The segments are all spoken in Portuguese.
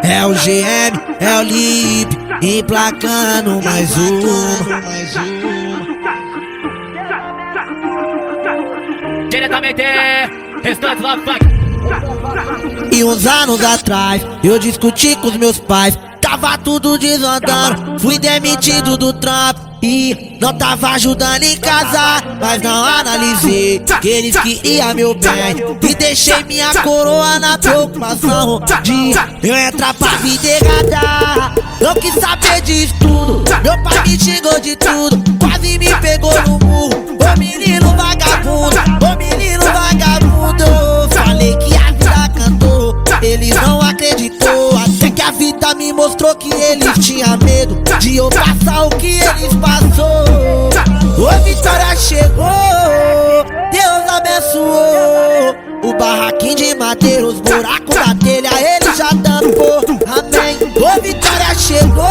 É o GM, é o Lip, emplacando mais uma. Diretamente, restante Love Funk. E uns anos atrás, eu discuti com os meus pais. Tava tudo desandando, fui demitido do trampo e não tava ajudando em casa. Mas não analisei que eles queriam meu bem e deixei minha coroa na preocupação de eu entrar pra vida errada. Não quis saber disso tudo, meu pai me xingou de tudo, quase me pegou no murro. Ô menino vagabundo, ô menino vagabundo. Falei que a vida cantou, eles não acreditou. Até que a vida me mostrou que eles tinham medo de eu passar o que eles passou. Ô Vitória chegou, Deus abençoou. O barraquinho de madeira, os buracos da telha, ele já tampou. Amém. Ô Vitória chegou,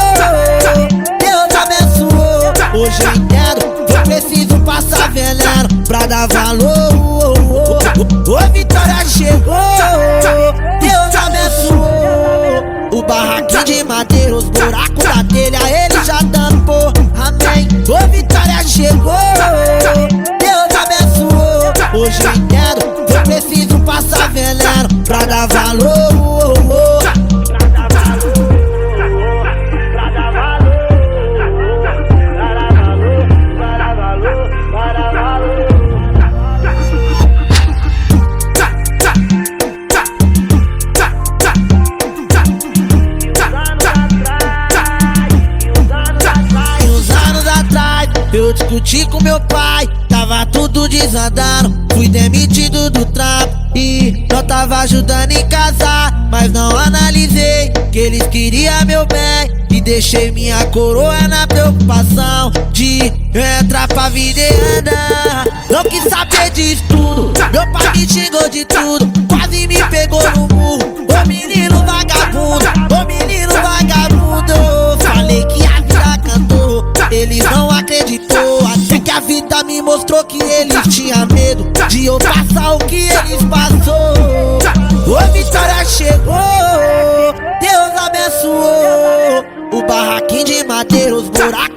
Deus abençoou. Hoje eu entendo, eu preciso passar veneno pra dar valor. Ô Vitória chegou, Deus abençoou. O barraquinho de madeira, os buracos da telha, ele já tampou. Amém. Ô Vitória chegou, Deus abençoou. Hoje eu entendo, eu preciso passar veneno pra dar valor. Eu discuti com meu pai, tava tudo desandando, fui demitido do trampo e não tava ajudando em casa. Mas não analisei que eles queriam meu bem e deixei minha coroa na preocupação de eu entrar pra vida e andar. Não quis saber disso tudo, meu pai me xingou de tudo, quase me pegou no murro. Ô menino vagabundo, ô menino vagabundo. Falei que a vida cantou, eles não acreditou. Até que a vida me mostrou que eles tinham medo de eu passar o que eles passou. Ô Vitória chegou, Deus abençoou. O barraquinho de madeira, os buracos